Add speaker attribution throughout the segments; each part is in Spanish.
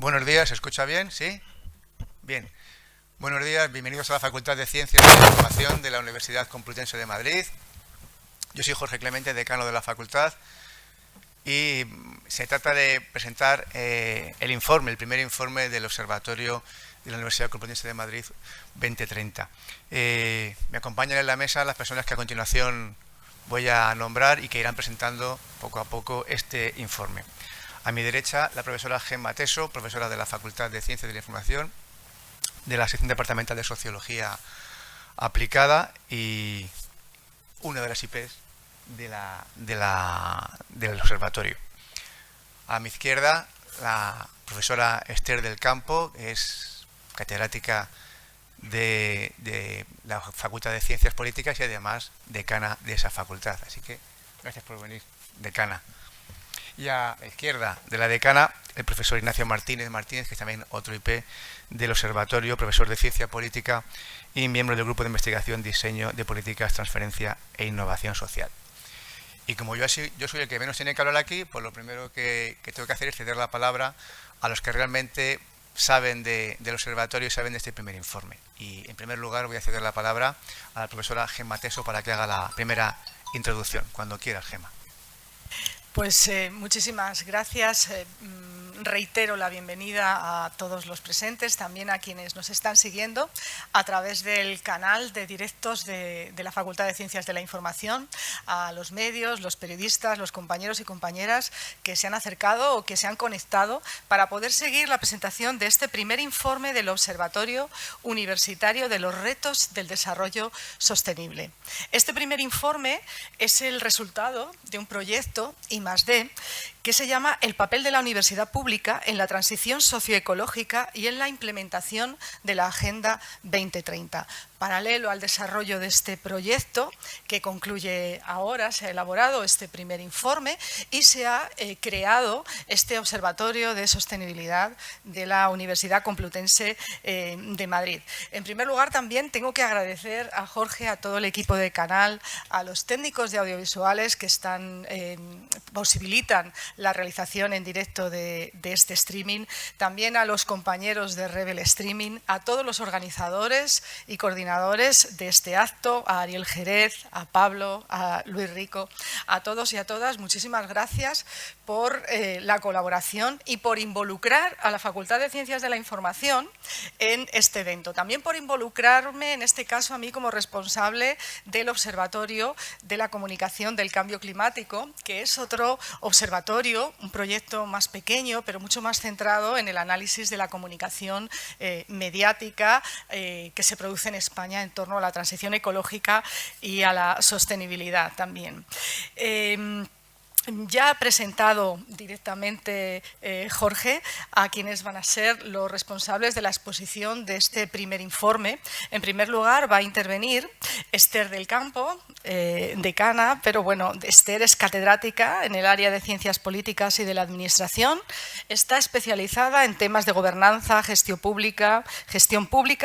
Speaker 1: Buenos días, ¿se escucha bien? ¿Sí? Bien. Buenos días, bienvenidos a la Facultad de Ciencias de la Información de la Universidad Complutense de Madrid. Yo soy Jorge Clemente, decano de la facultad, y se trata de presentar el primer informe del Observatorio de la Universidad Complutense de Madrid 2030. Me acompañan en la mesa las personas que a continuación voy a nombrar y que irán presentando poco a poco este informe. A mi derecha, la profesora Gemma Teso, profesora de la Facultad de Ciencias de la Información, de la sección departamental de Sociología Aplicada y una de las IPs del observatorio. A mi izquierda, la profesora Esther del Campo, es catedrática de la Facultad de Ciencias Políticas y además decana de esa facultad. Así que gracias por venir, decana. Y a la izquierda de la decana, el profesor Ignacio Martínez, que es también otro IP del observatorio, profesor de Ciencia Política y miembro del Grupo de Investigación, Diseño de Políticas, Transferencia e Innovación Social. Y como yo soy el que menos tiene que hablar aquí, pues lo primero que tengo que hacer es ceder la palabra a los que realmente saben del observatorio y saben de este primer informe. Y en primer lugar voy a ceder la palabra a la profesora Gemma Teso para que haga la primera introducción. Cuando quieras, Gemma.
Speaker 2: Pues muchísimas gracias. Reitero la bienvenida a todos los presentes, también a quienes nos están siguiendo a través del canal de directos de la Facultad de Ciencias de la Información, a los medios, los periodistas, los compañeros y compañeras que se han acercado o que se han conectado para poder seguir la presentación de este primer informe del Observatorio Universitario de los Retos del Desarrollo Sostenible. Este primer informe es el resultado de un proyecto I+D que se llama El papel de la universidad pública en la transición socioecológica y en la implementación de la Agenda 2030. Paralelo al desarrollo de este proyecto, que concluye ahora, se ha elaborado este primer informe y se ha creado este Observatorio de Sostenibilidad de la Universidad Complutense de Madrid. En primer lugar, también tengo que agradecer a Jorge, a todo el equipo de canal, a los técnicos de audiovisuales que posibilitan la realización en directo de este streaming, también a los compañeros de Rebel Streaming, a todos los organizadores y coordinadores de este acto, a Ariel Jerez, a Pablo, a Luis Rico, a todos y a todas, muchísimas gracias por la colaboración y por involucrar a la Facultad de Ciencias de la Información en este evento. También por involucrarme, en este caso a mí como responsable del Observatorio de la Comunicación del Cambio Climático, que es otro observatorio, un proyecto más pequeño, pero mucho más centrado en el análisis de la comunicación mediática que se produce en España en torno a la transición ecológica y a la sostenibilidad también. Ya ha presentado directamente Jorge a quienes van a ser los responsables de la exposición de este primer informe. En primer lugar va a intervenir Esther del Campo, decana, pero bueno, Esther es catedrática en el área de Ciencias Políticas y de la Administración. Está especializada en temas de gobernanza, gestión pública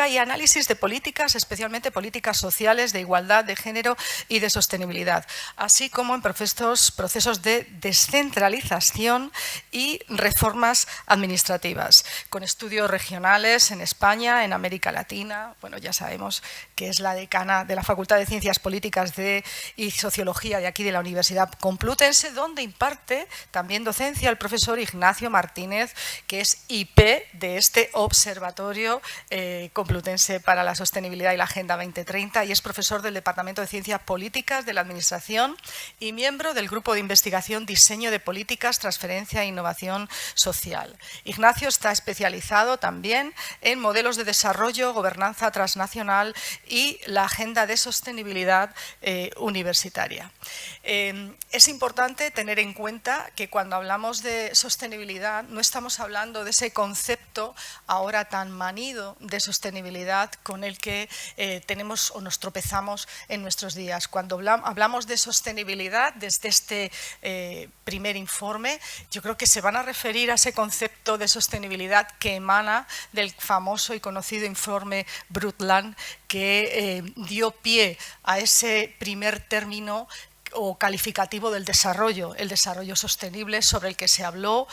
Speaker 2: y análisis de políticas, especialmente políticas sociales, de igualdad, de género y de sostenibilidad, así como en procesos de descentralización y reformas administrativas, con estudios regionales en España, en América Latina. Bueno, ya sabemos que es la decana de la Facultad de Ciencias Políticas y Sociología de aquí de la Universidad Complutense, donde imparte también docencia el profesor Ignacio Martínez, que es IP de este Observatorio Complutense para la Sostenibilidad y la Agenda 2030 y es profesor del Departamento de Ciencias Políticas de la Administración y miembro del Grupo de Investigación Diseño de Políticas, Transferencia e Innovación Social. Ignacio está especializado también en modelos de desarrollo, gobernanza transnacional y la agenda de sostenibilidad universitaria. Es importante tener en cuenta que cuando hablamos de sostenibilidad no estamos hablando de ese concepto ahora tan manido de sostenibilidad con el que tenemos o nos tropezamos en nuestros días. Cuando hablamos de sostenibilidad desde este primer informe, yo creo que se van a referir a ese concepto de sostenibilidad que emana del famoso y conocido informe Brundtland que dio pie a ese primer término o calificativo del desarrollo, el desarrollo sostenible, sobre el que se habló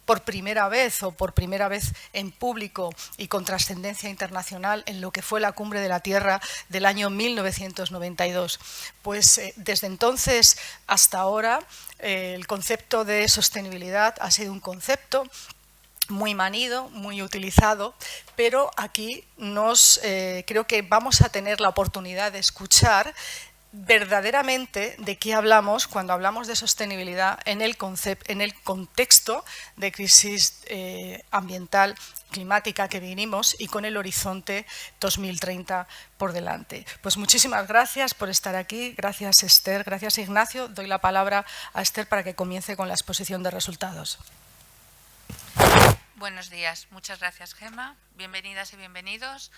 Speaker 2: por primera vez en público y con trascendencia internacional en lo que fue la Cumbre de la Tierra del año 1992. Pues desde entonces hasta ahora el concepto de sostenibilidad ha sido un concepto muy manido, muy utilizado, pero aquí creo que vamos a tener la oportunidad de escuchar verdaderamente de qué hablamos cuando hablamos de sostenibilidad en el contexto de crisis ambiental climática que vivimos y con el horizonte 2030 por delante. Pues muchísimas gracias por estar aquí, gracias Esther, gracias Ignacio. Doy la palabra a Esther para que comience con la exposición de resultados.
Speaker 3: Buenos días, muchas gracias Gemma, bienvenidas y bienvenidos.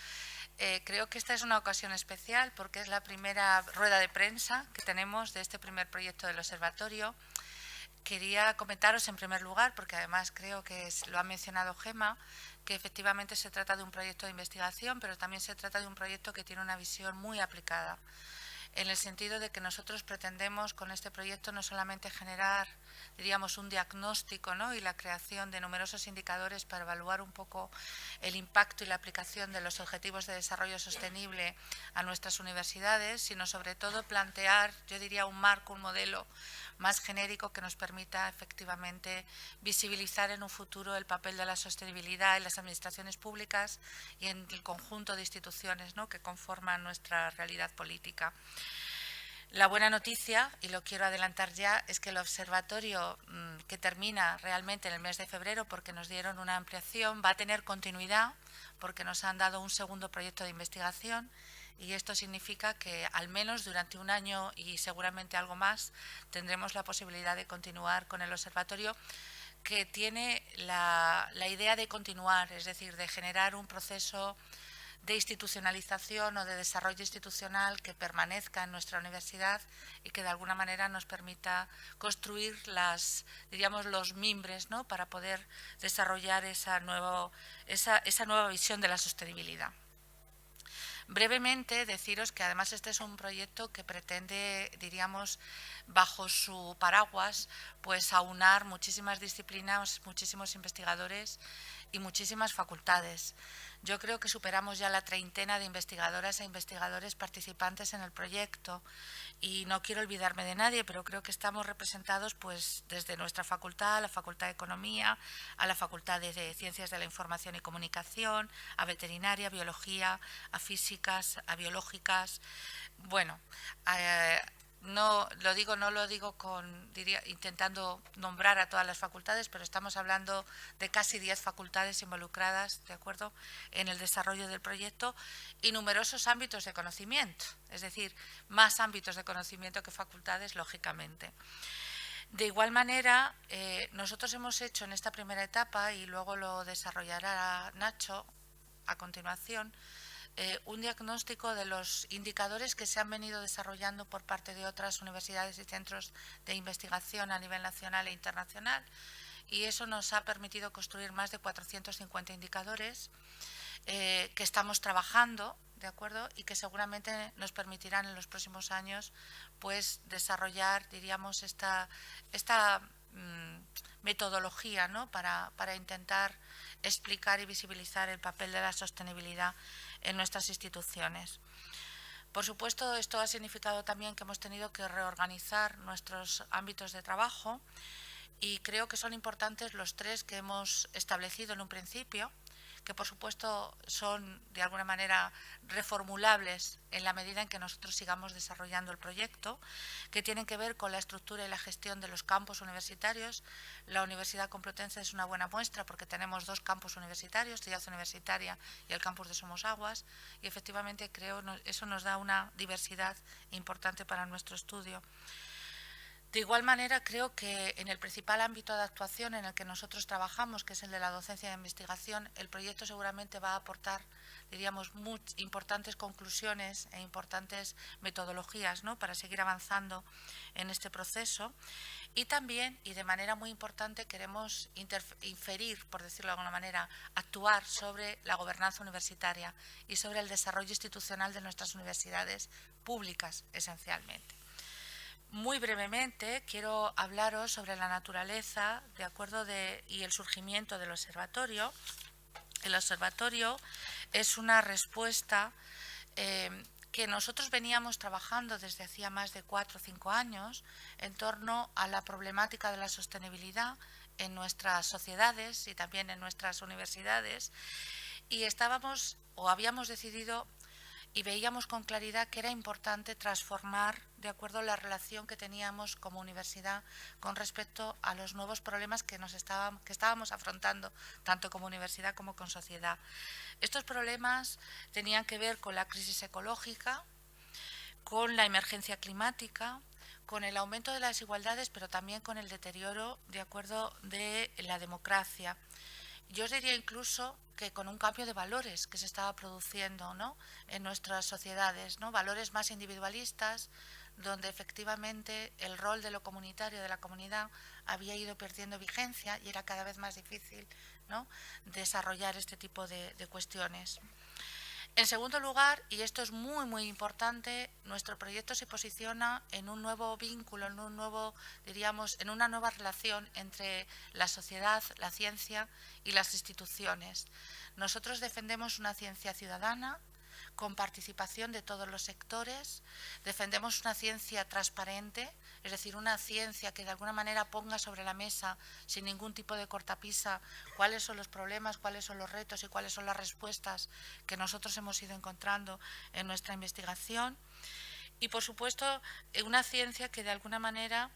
Speaker 3: Creo que esta es una ocasión especial porque es la primera rueda de prensa que tenemos de este primer proyecto del observatorio. Quería comentaros en primer lugar, porque además creo que lo ha mencionado Gemma, que efectivamente se trata de un proyecto de investigación, pero también se trata de un proyecto que tiene una visión muy aplicada, en el sentido de que nosotros pretendemos con este proyecto no solamente generar, diríamos, un diagnóstico, ¿no?, y la creación de numerosos indicadores para evaluar un poco el impacto y la aplicación de los objetivos de desarrollo sostenible a nuestras universidades, sino sobre todo plantear, yo diría, un marco, un modelo más genérico que nos permita efectivamente visibilizar en un futuro el papel de la sostenibilidad en las administraciones públicas y en el conjunto de instituciones, ¿no?, que conforman nuestra realidad política. La buena noticia, y lo quiero adelantar ya, es que el observatorio, que termina realmente en el mes de febrero porque nos dieron una ampliación, va a tener continuidad porque nos han dado un segundo proyecto de investigación, y esto significa que al menos durante un año y seguramente algo más tendremos la posibilidad de continuar con el observatorio, que tiene la idea de continuar, es decir, de generar un proceso de institucionalización o de desarrollo institucional que permanezca en nuestra universidad y que de alguna manera nos permita construir los mimbres, ¿no?, para poder desarrollar esa nueva visión de la sostenibilidad. Brevemente, deciros que además este es un proyecto que pretende, diríamos, bajo su paraguas, pues aunar muchísimas disciplinas, muchísimos investigadores y muchísimas facultades. Yo creo que superamos ya la treintena de investigadoras e investigadores participantes en el proyecto y no quiero olvidarme de nadie, pero creo que estamos representados pues desde nuestra facultad, a la Facultad de Economía, a la Facultad de Ciencias de la Información y Comunicación, a Veterinaria, a Biología, a Físicas, a Biológicas. Bueno, no lo digo intentando nombrar a todas las facultades, pero estamos hablando de casi 10 facultades involucradas, ¿de acuerdo?, en el desarrollo del proyecto, y numerosos ámbitos de conocimiento, es decir, más ámbitos de conocimiento que facultades, lógicamente. De igual manera, nosotros hemos hecho en esta primera etapa, y luego lo desarrollará Nacho a continuación, un diagnóstico de los indicadores que se han venido desarrollando por parte de otras universidades y centros de investigación a nivel nacional e internacional, y eso nos ha permitido construir más de 450 indicadores que estamos trabajando, ¿de acuerdo?, y que seguramente nos permitirán en los próximos años pues desarrollar, diríamos, esta metodología, ¿no?, para intentar explicar y visibilizar el papel de la sostenibilidad en nuestras instituciones. Por supuesto, esto ha significado también que hemos tenido que reorganizar nuestros ámbitos de trabajo, y creo que son importantes los tres que hemos establecido en un principio, que por supuesto son de alguna manera reformulables en la medida en que nosotros sigamos desarrollando el proyecto, que tienen que ver con la estructura y la gestión de los campus universitarios. La Universidad Complutense es una buena muestra porque tenemos dos campus universitarios, Ciudad Universitaria y el campus de Somosaguas, y efectivamente creo que eso nos da una diversidad importante para nuestro estudio. De igual manera, creo que en el principal ámbito de actuación en el que nosotros trabajamos, que es el de la docencia de investigación, el proyecto seguramente va a aportar, diríamos, muy importantes conclusiones e importantes metodologías, ¿no?, para seguir avanzando en este proceso. Y también, y de manera muy importante, queremos inferir, por decirlo de alguna manera, actuar sobre la gobernanza universitaria y sobre el desarrollo institucional de nuestras universidades públicas, esencialmente. Muy brevemente quiero hablaros sobre la naturaleza y el surgimiento del observatorio. El observatorio es una respuesta que nosotros veníamos trabajando desde hacía más de 4 o 5 años en torno a la problemática de la sostenibilidad en nuestras sociedades y también en nuestras universidades, y habíamos decidido y veíamos con claridad que era importante transformar de acuerdo a la relación que teníamos como universidad con respecto a los nuevos problemas que estábamos afrontando, tanto como universidad como con sociedad. Estos problemas tenían que ver con la crisis ecológica, con la emergencia climática, con el aumento de las desigualdades, pero también con el deterioro de la democracia. Yo os diría incluso que con un cambio de valores que se estaba produciendo, ¿no?, en nuestras sociedades, ¿no?, valores más individualistas, donde efectivamente el rol de lo comunitario, de la comunidad, había ido perdiendo vigencia y era cada vez más difícil, ¿no?, desarrollar este tipo de cuestiones. En segundo lugar, y esto es muy muy importante, nuestro proyecto se posiciona en un nuevo vínculo, en una nueva relación entre la sociedad, la ciencia y las instituciones. Nosotros defendemos una ciencia ciudadana, con participación de todos los sectores, defendemos una ciencia transparente, es decir, una ciencia que de alguna manera ponga sobre la mesa, sin ningún tipo de cortapisa, cuáles son los problemas, cuáles son los retos y cuáles son las respuestas que nosotros hemos ido encontrando en nuestra investigación. Y, por supuesto, una ciencia que de alguna manera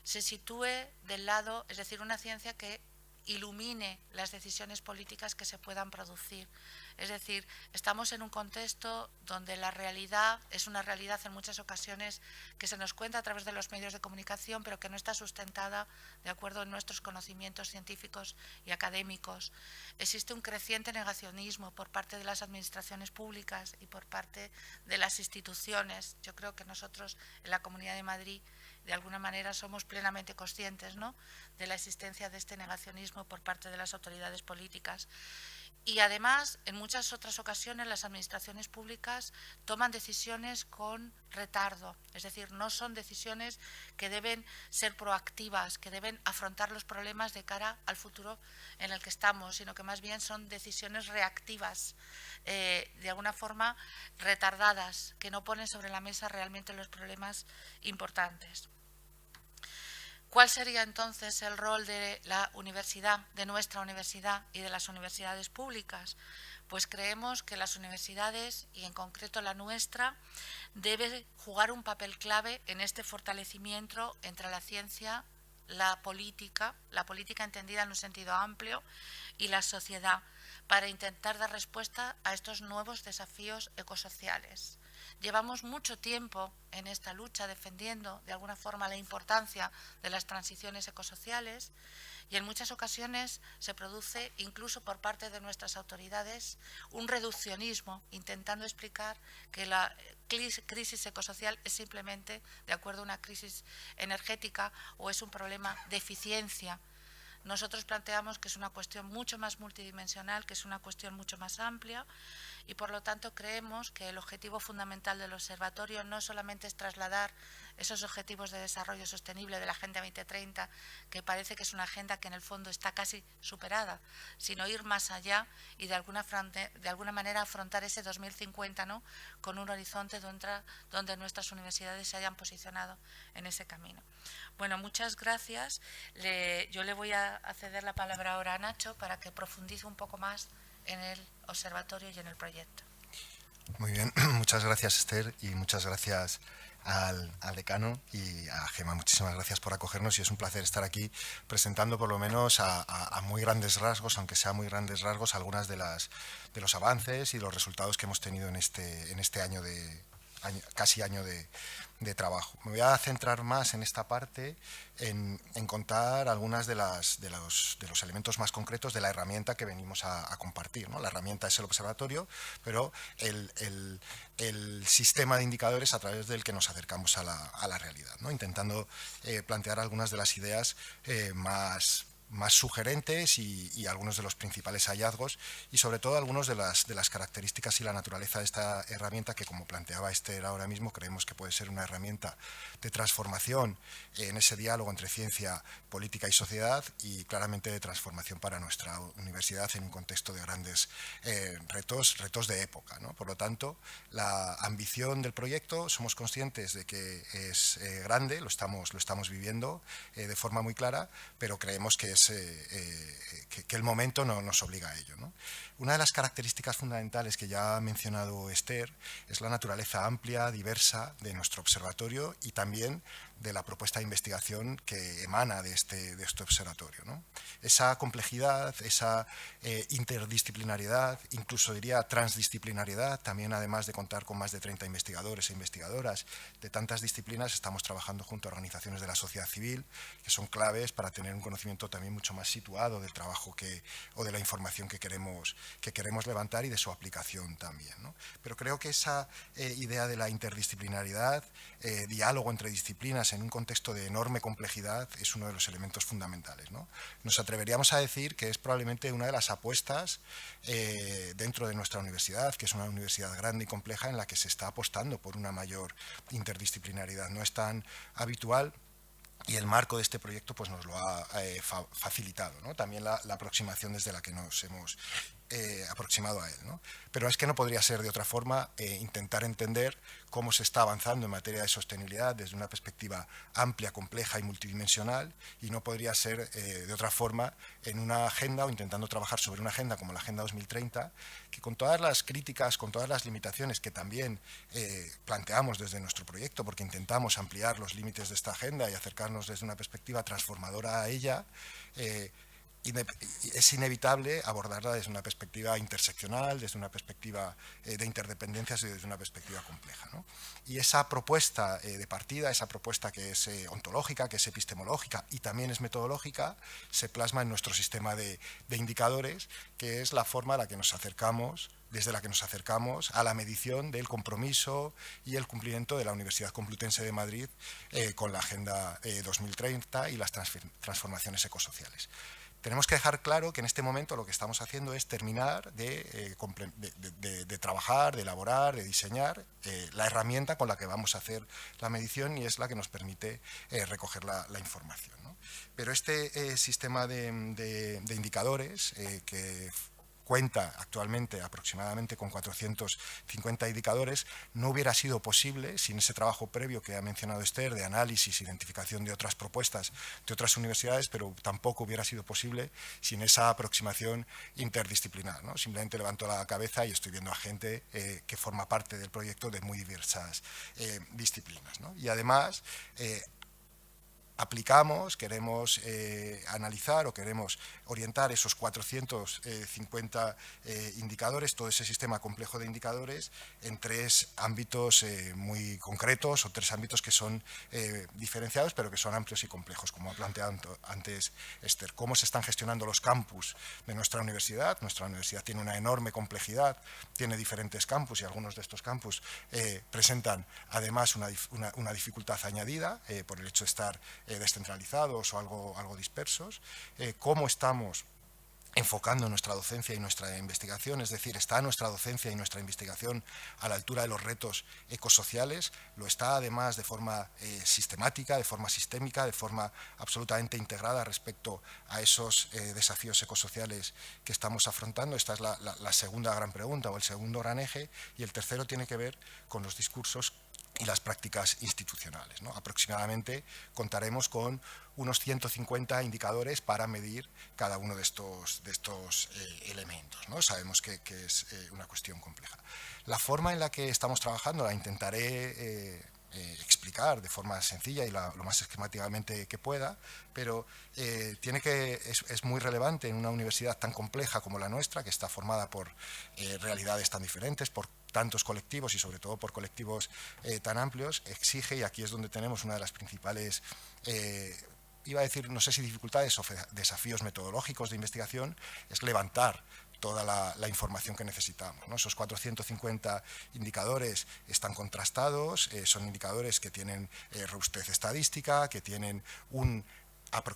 Speaker 3: se sitúe del lado, es decir, una ciencia que ilumine las decisiones políticas que se puedan producir. Es decir, estamos en un contexto donde la realidad es una realidad en muchas ocasiones que se nos cuenta a través de los medios de comunicación, pero que no está sustentada de acuerdo en nuestros conocimientos científicos y académicos. Existe un creciente negacionismo por parte de las administraciones públicas y por parte de las instituciones. Yo creo que nosotros en la Comunidad de Madrid de alguna manera somos plenamente conscientes, ¿no?, de la existencia de este negacionismo por parte de las autoridades políticas. Y además, en muchas otras ocasiones, las administraciones públicas toman decisiones con retardo, es decir, no son decisiones que deben ser proactivas, que deben afrontar los problemas de cara al futuro en el que estamos, sino que más bien son decisiones reactivas, de alguna forma retardadas, que no ponen sobre la mesa realmente los problemas importantes. ¿Cuál sería entonces el rol de la universidad, de nuestra universidad y de las universidades públicas? Pues creemos que las universidades, y en concreto la nuestra, debe jugar un papel clave en este fortalecimiento entre la ciencia, la política entendida en un sentido amplio, y la sociedad, para intentar dar respuesta a estos nuevos desafíos ecosociales. Llevamos mucho tiempo en esta lucha defendiendo de alguna forma la importancia de las transiciones ecosociales y en muchas ocasiones se produce incluso por parte de nuestras autoridades un reduccionismo intentando explicar que la crisis ecosocial es simplemente de acuerdo a una crisis energética o es un problema de eficiencia. Nosotros planteamos que es una cuestión mucho más multidimensional, que es una cuestión mucho más amplia y por lo tanto creemos que el objetivo fundamental del observatorio no solamente es trasladar esos objetivos de desarrollo sostenible de la Agenda 2030, que parece que es una agenda que en el fondo está casi superada, sino ir más allá y de alguna manera afrontar ese 2050, ¿no?, con un horizonte donde nuestras universidades se hayan posicionado en ese camino. Bueno, muchas gracias. Yo le voy a ceder la palabra ahora a Nacho para que profundice un poco más en el observatorio y en el proyecto.
Speaker 4: Muy bien, muchas gracias Esther y muchas gracias al decano y a Gemma. Muchísimas gracias por acogernos y es un placer estar aquí presentando por lo menos a muy grandes rasgos, aunque sea muy grandes rasgos, algunas de los avances y los resultados que hemos tenido en este año casi año de trabajo. Me voy a centrar más en esta parte en contar algunas de los elementos más concretos de la herramienta que venimos a compartir, ¿no? La herramienta es el observatorio, pero el sistema de indicadores a través del que nos acercamos a la realidad, ¿no?, intentando plantear algunas de las ideas más más sugerentes y algunos de los principales hallazgos y sobre todo algunos de las características y la naturaleza de esta herramienta que, como planteaba Esther ahora mismo, creemos que puede ser una herramienta de transformación en ese diálogo entre ciencia, política y sociedad, y claramente de transformación para nuestra universidad en un contexto de grandes retos de época, ¿no? Por lo tanto, la ambición del proyecto, somos conscientes de que es grande, lo estamos viviendo de forma muy clara, pero creemos que el momento no nos obliga a ello, ¿no? Una de las características fundamentales que ya ha mencionado Esther es la naturaleza amplia, diversa de nuestro observatorio y también de la propuesta de investigación que emana de este observatorio, ¿no? Esa complejidad, esa interdisciplinariedad, incluso diría transdisciplinariedad, también además de contar con más de 30 investigadores e investigadoras de tantas disciplinas, estamos trabajando junto a organizaciones de la sociedad civil que son claves para tener un conocimiento también mucho más situado del trabajo o de la información que queremos levantar y de su aplicación también, ¿no? Pero creo que esa idea de la interdisciplinaridad, diálogo entre disciplinas en un contexto de enorme complejidad es uno de los elementos fundamentales, ¿no? Nos atreveríamos a decir que es probablemente una de las apuestas dentro de nuestra universidad, que es una universidad grande y compleja en la que se está apostando por una mayor interdisciplinaridad. No es tan habitual y el marco de este proyecto pues, nos lo ha facilitado, ¿no? También la aproximación desde la que nos hemos aproximado a él, ¿no? Pero es que no podría ser de otra forma intentar entender cómo se está avanzando en materia de sostenibilidad desde una perspectiva amplia, compleja y multidimensional, y no podría ser de otra forma en una agenda o intentando trabajar sobre una agenda como la Agenda 2030, que con todas las críticas, con todas las limitaciones que también planteamos desde nuestro proyecto, porque intentamos ampliar los límites de esta agenda y acercarnos desde una perspectiva transformadora a ella, es inevitable abordarla desde una perspectiva interseccional, desde una perspectiva de interdependencias y desde una perspectiva compleja, ¿no? Y esa propuesta de partida, esa propuesta que es ontológica, que es epistemológica y también es metodológica, se plasma en nuestro sistema de indicadores, que es la forma a la que nos acercamos, desde la que nos acercamos a la medición del compromiso y el cumplimiento de la Universidad Complutense de Madrid con la Agenda 2030 y las transformaciones ecosociales. Tenemos que dejar claro que en este momento lo que estamos haciendo es terminar de trabajar, de elaborar, de diseñar la herramienta con la que vamos a hacer la medición y es la que nos permite recoger la información, ¿no? Pero este sistema de indicadores que cuenta actualmente aproximadamente con 450 indicadores, no hubiera sido posible sin ese trabajo previo que ha mencionado Esther de análisis, identificación de otras propuestas de otras universidades, pero tampoco hubiera sido posible sin esa aproximación interdisciplinar, ¿no? Simplemente levanto la cabeza y estoy viendo a gente que forma parte del proyecto de muy diversas disciplinas, ¿no? Y además aplicamos, queremos analizar o queremos orientar esos 450 indicadores, todo ese sistema complejo de indicadores, en tres ámbitos muy concretos o tres ámbitos que son diferenciados pero que son amplios y complejos, como ha planteado antes Esther. Cómo se están gestionando los campus de nuestra universidad. Nuestra universidad tiene una enorme complejidad, tiene diferentes campus y algunos de estos campus presentan además una dificultad añadida por el hecho de estar descentralizados o algo dispersos, cómo estamos enfocando nuestra docencia y nuestra investigación, es decir, ¿está nuestra docencia y nuestra investigación a la altura de los retos ecosociales? Lo está además de forma sistemática, de forma sistémica, de forma absolutamente integrada respecto a esos desafíos ecosociales que estamos afrontando. Esta es la segunda gran pregunta o el segundo gran eje, y el tercero tiene que ver con los discursos y las prácticas institucionales, ¿no? Aproximadamente contaremos con unos 150 indicadores para medir cada uno de estos elementos, ¿no? Sabemos que es una cuestión compleja. La forma en la que estamos trabajando la intentaré explicar de forma sencilla y lo más esquemáticamente que pueda, pero es muy relevante en una universidad tan compleja como la nuestra, que está formada por realidades tan diferentes, por tantos colectivos y sobre todo por colectivos tan amplios, exige, y aquí es donde tenemos una de las principales, iba a decir, no sé si dificultades o desafíos metodológicos de investigación, es levantar toda la información que necesitamos, ¿no? Esos 450 indicadores están contrastados, son indicadores que tienen robustez estadística, que tienen un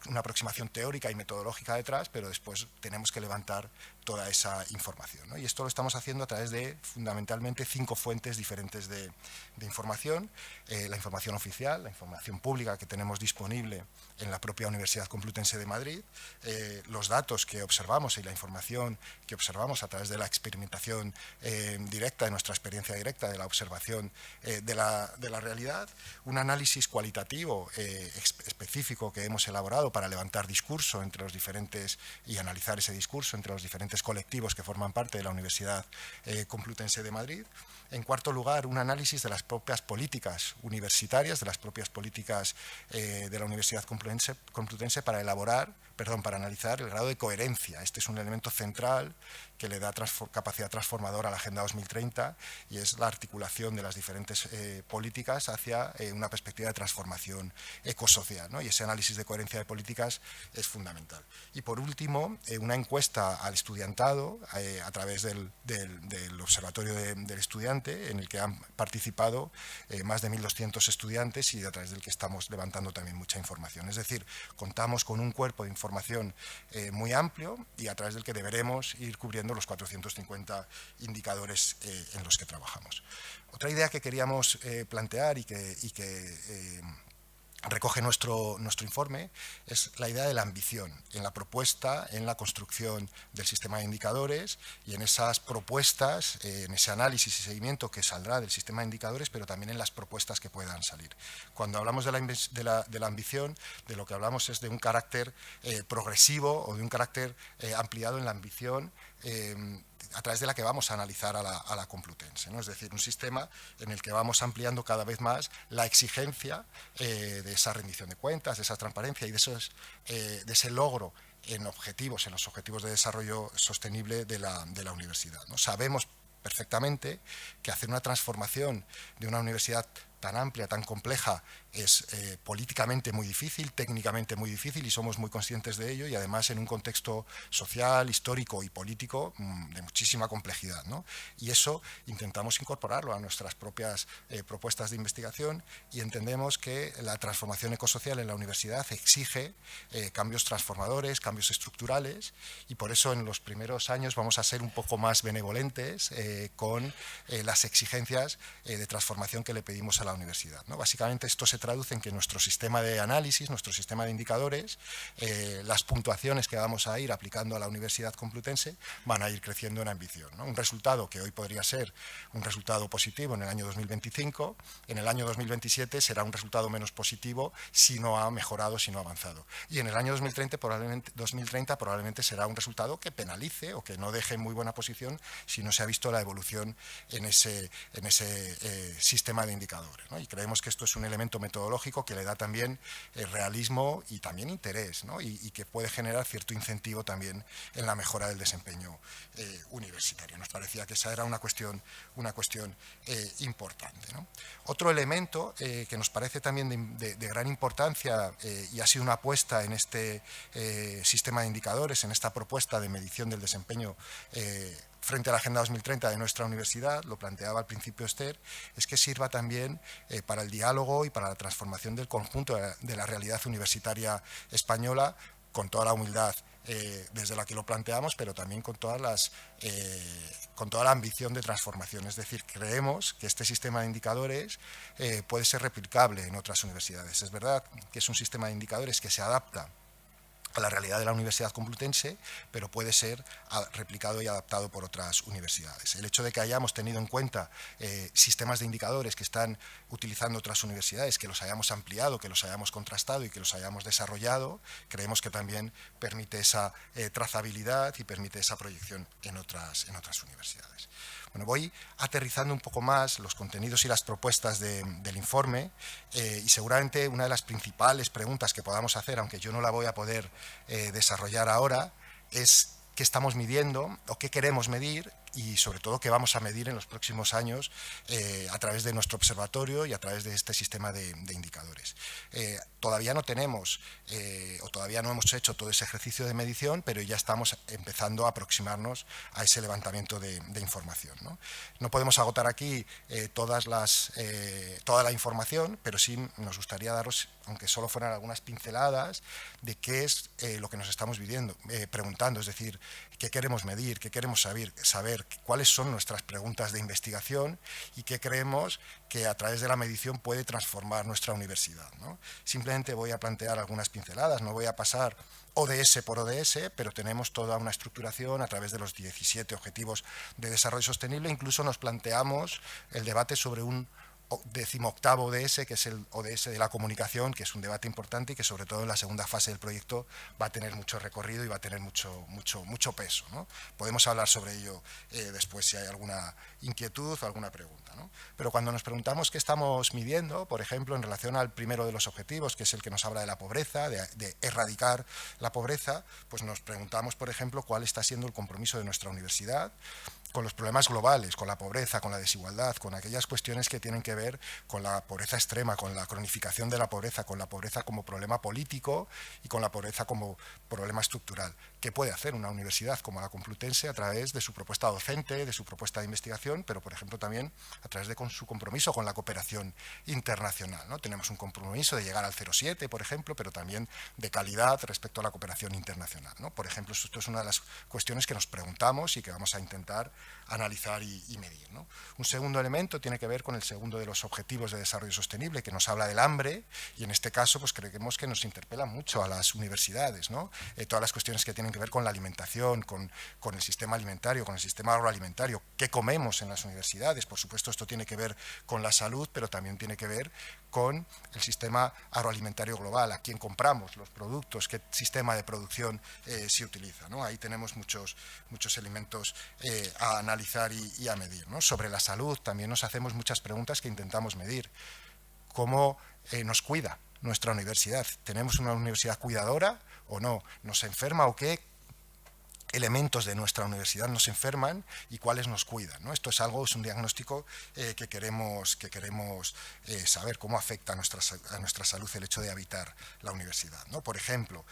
Speaker 4: una aproximación teórica y metodológica detrás, pero después tenemos que levantar toda esa información, ¿no? Y esto lo estamos haciendo a través de fundamentalmente 5 fuentes diferentes de información. La información oficial, la información pública que tenemos disponible en la propia Universidad Complutense de Madrid, los datos que observamos y la información que observamos a través de la experimentación directa, de nuestra experiencia directa, de la observación de la realidad, un análisis cualitativo específico que hemos elaborado para levantar discurso entre los diferentes y analizar ese discurso entre los diferentes colectivos que forman parte de la Universidad Complutense de Madrid. En cuarto lugar, un análisis de las propias políticas universitarias, de las propias políticas de la Universidad Complutense para analizar el grado de coherencia. Este es un elemento central que le da capacidad transformadora a la Agenda 2030 y es la articulación de las diferentes políticas hacia una perspectiva de transformación ecosocial, ¿no? Y ese análisis de coherencia de políticas es fundamental. Y por último, una encuesta al estudiantado a través del Observatorio del Estudiante, en el que han participado más de 1.200 estudiantes y a través del que estamos levantando también mucha información. Es decir, contamos con un cuerpo de información muy amplio y a través del que deberemos ir cubriendo los 450 indicadores en los que trabajamos. Otra idea que queríamos plantear y que recoge nuestro informe es la idea de la ambición en la propuesta, en la construcción del sistema de indicadores y en esas propuestas, en ese análisis y seguimiento que saldrá del sistema de indicadores, pero también en las propuestas que puedan salir. Cuando hablamos de la ambición, de lo que hablamos es de un carácter progresivo o de un carácter ampliado en la ambición a través de la que vamos a analizar a la Complutense, ¿no? Es decir, un sistema en el que vamos ampliando cada vez más la exigencia de esa rendición de cuentas, de esa transparencia y de ese logro en los objetivos de desarrollo sostenible de la universidad, ¿no? Sabemos perfectamente que hacer una transformación de una universidad tan amplia, tan compleja, es políticamente muy difícil, técnicamente muy difícil y somos muy conscientes de ello y además en un contexto social, histórico y político de muchísima complejidad, ¿no? Y eso intentamos incorporarlo a nuestras propias propuestas de investigación y entendemos que la transformación ecosocial en la universidad exige cambios transformadores, cambios estructurales y por eso en los primeros años vamos a ser un poco más benevolentes con las exigencias de transformación que le pedimos a la universidad, ¿no? Básicamente esto se traduce en que nuestro sistema de análisis, nuestro sistema de indicadores, las puntuaciones que vamos a ir aplicando a la Universidad Complutense van a ir creciendo en ambición, ¿no? Un resultado que hoy podría ser un resultado positivo en el año 2025, en el año 2027 será un resultado menos positivo si no ha mejorado, si no ha avanzado. Y en el año 2030 probablemente será un resultado que penalice o que no deje en muy buena posición si no se ha visto la evolución en ese sistema de indicadores, ¿no? Y creemos que esto es un elemento metodológico que le da también realismo y también interés, ¿no? y que puede generar cierto incentivo también en la mejora del desempeño universitario. Nos parecía que esa era una cuestión importante, ¿no? Otro elemento que nos parece también de gran importancia y ha sido una apuesta en este sistema de indicadores, en esta propuesta de medición del desempeño frente a la Agenda 2030 de nuestra universidad, lo planteaba al principio Esther, es que sirva también para el diálogo y para la transformación del conjunto de la realidad universitaria española, con toda la humildad desde la que lo planteamos, pero también con toda la ambición de transformación. Es decir, creemos que este sistema de indicadores puede ser replicable en otras universidades. Es verdad que es un sistema de indicadores que se adapta a la realidad de la Universidad Complutense, pero puede ser replicado y adaptado por otras universidades. El hecho de que hayamos tenido en cuenta sistemas de indicadores que están utilizando otras universidades, que los hayamos ampliado, que los hayamos contrastado y que los hayamos desarrollado, creemos que también permite esa trazabilidad y permite esa proyección en otras universidades. Bueno, voy aterrizando un poco más los contenidos y las propuestas del informe y seguramente una de las principales preguntas que podamos hacer, aunque yo no la voy a poder desarrollar ahora, es qué estamos midiendo o qué queremos medir y sobre todo qué vamos a medir en los próximos años a través de nuestro observatorio y a través de este sistema de indicadores. Todavía no tenemos o todavía no hemos hecho todo ese ejercicio de medición, pero ya estamos empezando a aproximarnos a ese levantamiento de información, ¿no? No podemos agotar aquí toda la información, pero sí nos gustaría daros, aunque solo fueran algunas pinceladas, de qué es lo que nos estamos preguntando, es decir, qué queremos medir, qué queremos saber, cuáles son nuestras preguntas de investigación y qué creemos que a través de la medición puede transformar nuestra universidad, ¿no? Simplemente voy a plantear algunas pinceladas, no voy a pasar ODS por ODS, pero tenemos toda una estructuración a través de los 17 Objetivos de Desarrollo Sostenible. Incluso nos planteamos el debate sobre un 18º ODS, que es el ODS de la comunicación, que es un debate importante y que sobre todo en la segunda fase del proyecto va a tener mucho recorrido y va a tener mucho peso, ¿no? Podemos hablar sobre ello después si hay alguna inquietud o alguna pregunta, ¿no? Pero cuando nos preguntamos qué estamos midiendo, por ejemplo, en relación al primero de los objetivos, que es el que nos habla de la pobreza, de erradicar la pobreza, pues nos preguntamos, por ejemplo, cuál está siendo el compromiso de nuestra universidad con los problemas globales, con la pobreza, con la desigualdad, con aquellas cuestiones que tienen que ver con la pobreza extrema, con la cronificación de la pobreza, con la pobreza como problema político y con la pobreza como problema estructural. ¿Qué puede hacer una universidad como la Complutense a través de su propuesta docente, de su propuesta de investigación, pero por ejemplo también a través de su compromiso con la cooperación internacional, ¿no? Tenemos un compromiso de llegar al 0,7, por ejemplo, pero también de calidad respecto a la cooperación internacional, ¿no? Por ejemplo, esto es una de las cuestiones que nos preguntamos y que vamos a intentar analizar y medir, ¿no? Un segundo elemento tiene que ver con el segundo de los Objetivos de Desarrollo Sostenible, que nos habla del hambre, y en este caso pues creemos que nos interpela mucho a las universidades, ¿no? Todas las cuestiones que tienen que ver con la alimentación, con el sistema alimentario, con el sistema agroalimentario, qué comemos en las universidades. Por supuesto, esto tiene que ver con la salud, pero también tiene que ver con el sistema agroalimentario global, a quién compramos los productos, qué sistema de producción se utiliza, ¿no? Ahí tenemos muchos elementos a analizar y a medir, ¿no? Sobre la salud también nos hacemos muchas preguntas que intentamos medir. ¿Cómo nos cuida nuestra universidad? ¿Tenemos una universidad cuidadora o no? ¿Nos enferma o qué elementos de nuestra universidad nos enferman y cuáles nos cuidan, ¿no? Esto es un diagnóstico que queremos saber cómo afecta a nuestra salud el hecho de habitar la universidad, ¿no? Por ejemplo,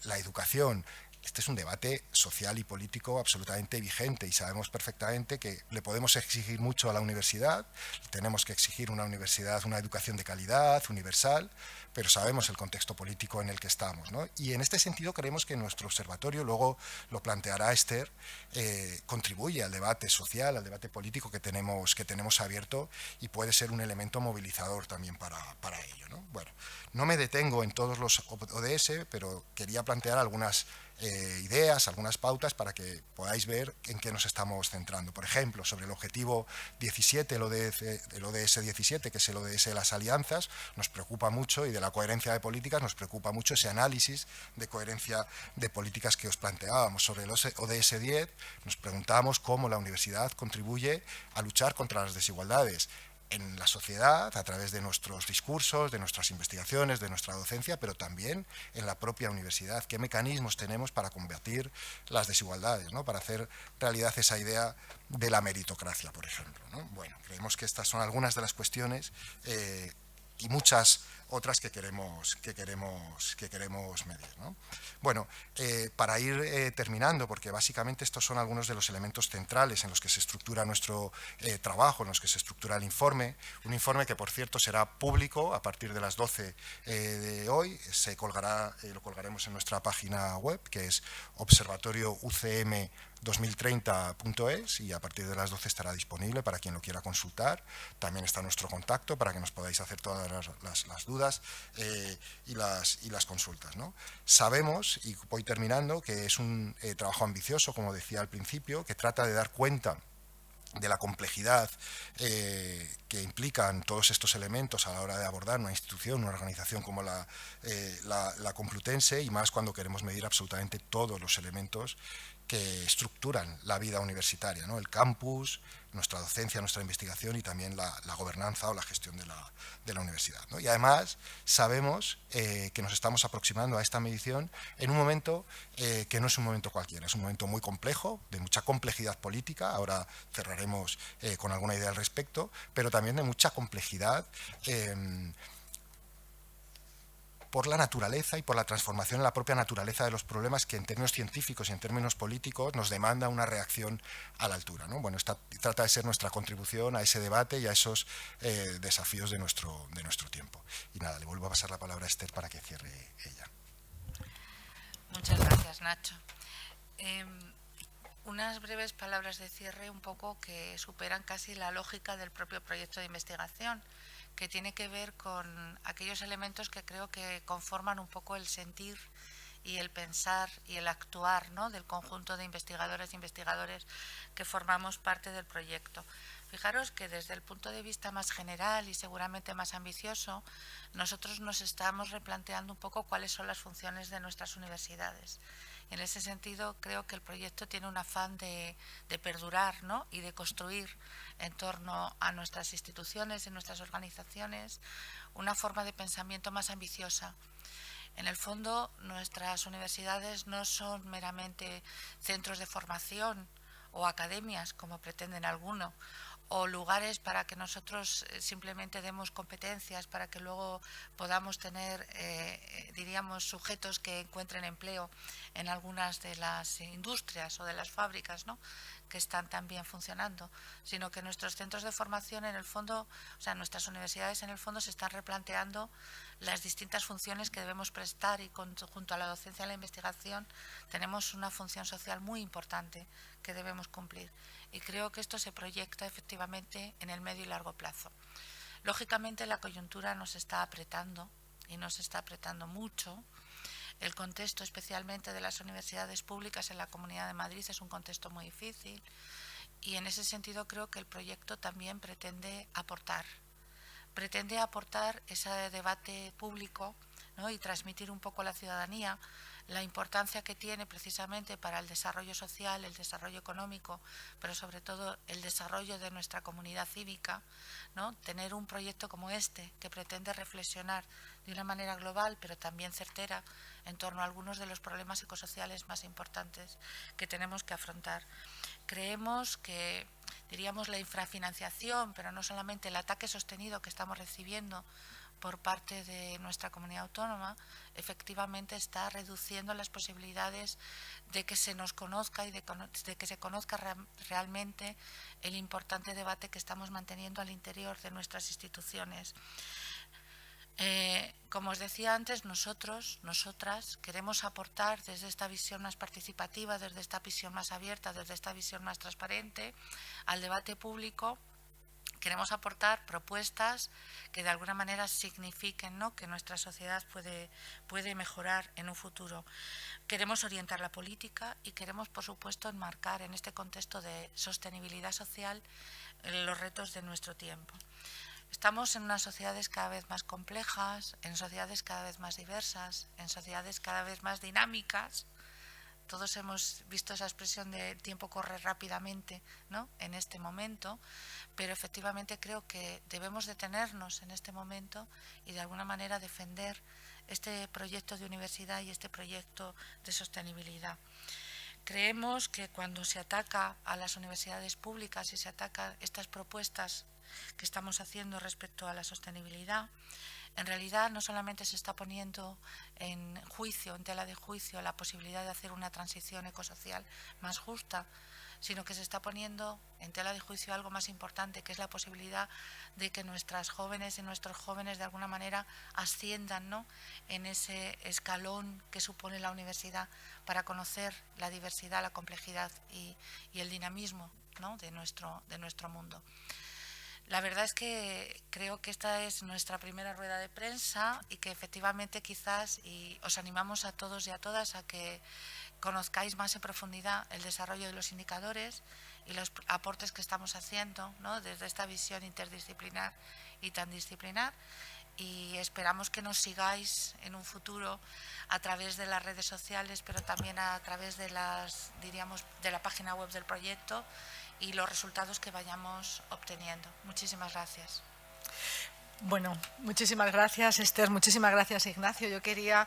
Speaker 4: la educación. Este es un debate social y político absolutamente vigente y sabemos perfectamente que le podemos exigir mucho a la universidad, tenemos que exigir una educación de calidad, universal, pero sabemos el contexto político en el que estamos, ¿no? Y en este sentido creemos que nuestro observatorio, luego lo planteará Esther, contribuye al debate social, al debate político que tenemos abierto y puede ser un elemento movilizador también para ello, ¿no? Bueno, no me detengo en todos los ODS, pero quería plantear algunas ideas, algunas pautas para que podáis ver en qué nos estamos centrando. Por ejemplo, sobre el objetivo 17, el ODS 17, que es el ODS de las alianzas, nos preocupa mucho, y de la coherencia de políticas nos preocupa mucho ese análisis de coherencia de políticas que os planteábamos. Sobre el ODS 10 nos preguntamos cómo la universidad contribuye a luchar contra las desigualdades en la sociedad, a través de nuestros discursos, de nuestras investigaciones, de nuestra docencia, pero también en la propia universidad. ¿Qué mecanismos tenemos para combatir las desigualdades, ¿no? Para hacer realidad esa idea de la meritocracia, por ejemplo, ¿no? Bueno, creemos que estas son algunas de las cuestiones y muchas otras que queremos medir, ¿no? Bueno, para ir terminando, porque básicamente estos son algunos de los elementos centrales en los que se estructura nuestro trabajo, en los que se estructura el informe, un informe que por cierto será público a partir de las 12 de hoy, lo colgaremos en nuestra página web, que es observatorioucm2030.es, y a partir de las 12 estará disponible para quien lo quiera consultar. También está nuestro contacto para que nos podáis hacer todas las dudas y las consultas, ¿no? Sabemos, y voy terminando, que es un trabajo ambicioso, como decía al principio, que trata de dar cuenta de la complejidad que implican todos estos elementos a la hora de abordar una institución, una organización como la Complutense, y más cuando queremos medir absolutamente todos los elementos que estructuran la vida universitaria, ¿no? El campus, nuestra docencia, nuestra investigación y también la gobernanza o la gestión de la universidad, ¿no? Y además sabemos que nos estamos aproximando a esta medición en un momento que no es un momento cualquiera, es un momento muy complejo, de mucha complejidad política, ahora cerraremos con alguna idea al respecto, pero también de mucha complejidad por la naturaleza y por la transformación en la propia naturaleza de los problemas que en términos científicos y en términos políticos nos demanda una reacción a la altura, ¿no? Bueno, esta trata de ser nuestra contribución a ese debate y a esos desafíos de nuestro tiempo. Y nada, le vuelvo a pasar la palabra a Esther para que cierre ella.
Speaker 3: Muchas gracias, Nacho. Unas breves palabras de cierre un poco que superan casi la lógica del propio proyecto de investigación, que tiene que ver con aquellos elementos que creo que conforman un poco el sentir y el pensar y el actuar, ¿no?, del conjunto de investigadoras e investigadores que formamos parte del proyecto. Fijaros que desde el punto de vista más general y seguramente más ambicioso, nosotros nos estamos replanteando un poco cuáles son las funciones de nuestras universidades. En ese sentido, creo que el proyecto tiene un afán de perdurar, ¿no?, y de construir en torno a nuestras instituciones y nuestras organizaciones una forma de pensamiento más ambiciosa. En el fondo, nuestras universidades no son meramente centros de formación o academias, como pretenden algunos, o lugares para que nosotros simplemente demos competencias para que luego podamos tener, diríamos, sujetos que encuentren empleo en algunas de las industrias o de las fábricas, ¿no?, que están también funcionando, sino que nuestros centros de formación en el fondo, o sea, nuestras universidades en el fondo se están replanteando las distintas funciones que debemos prestar y junto a la docencia y la investigación tenemos una función social muy importante que debemos cumplir. Y creo que esto se proyecta efectivamente en el medio y largo plazo. Lógicamente la coyuntura nos está apretando y nos está apretando mucho. El contexto especialmente de las universidades públicas en la Comunidad de Madrid es un contexto muy difícil y en ese sentido creo que el proyecto también pretende aportar ese debate público, ¿no?, y transmitir un poco a la ciudadanía la importancia que tiene precisamente para el desarrollo social, el desarrollo económico, pero sobre todo el desarrollo de nuestra comunidad cívica, ¿no?, tener un proyecto como este que pretende reflexionar de una manera global, pero también certera, en torno a algunos de los problemas ecosociales más importantes que tenemos que afrontar. Creemos que, diríamos, la infrafinanciación, pero no solamente el ataque sostenido que estamos recibiendo por parte de nuestra comunidad autónoma, efectivamente está reduciendo las posibilidades de que se nos conozca y de que se conozca realmente el importante debate que estamos manteniendo al interior de nuestras instituciones. Como os decía antes, nosotras queremos aportar desde esta visión más participativa, desde esta visión más abierta, desde esta visión más transparente al debate público. Queremos aportar propuestas que de alguna manera signifiquen, ¿no?, que nuestra sociedad puede mejorar en un futuro. Queremos orientar la política y queremos, por supuesto, enmarcar en este contexto de sostenibilidad social los retos de nuestro tiempo. Estamos en unas sociedades cada vez más complejas, en sociedades cada vez más diversas, en sociedades cada vez más dinámicas. Todos hemos visto esa expresión de tiempo corre rápidamente, ¿no?, en este momento, pero efectivamente creo que debemos detenernos en este momento y de alguna manera defender este proyecto de universidad y este proyecto de sostenibilidad. Creemos que cuando se ataca a las universidades públicas y se ataca estas propuestas que estamos haciendo respecto a la sostenibilidad, en realidad no solamente se está poniendo en tela de juicio la posibilidad de hacer una transición ecosocial más justa, sino que se está poniendo en tela de juicio algo más importante, que es la posibilidad de que nuestras jóvenes y nuestros jóvenes de alguna manera asciendan, ¿no?, en ese escalón que supone la universidad para conocer la diversidad, la complejidad y el dinamismo, ¿no?, de nuestro mundo. La verdad es que creo que esta es nuestra primera rueda de prensa y que efectivamente quizás y os animamos a todos y a todas a que conozcáis más en profundidad el desarrollo de los indicadores y los aportes que estamos haciendo, ¿no?, desde esta visión interdisciplinar y tan disciplinar. y esperamos que nos sigáis en un futuro a través de las redes sociales, pero también a través de de la página web del proyecto y los resultados que vayamos obteniendo. Muchísimas gracias.
Speaker 2: Bueno, muchísimas gracias, Esther, muchísimas gracias, Ignacio. Yo quería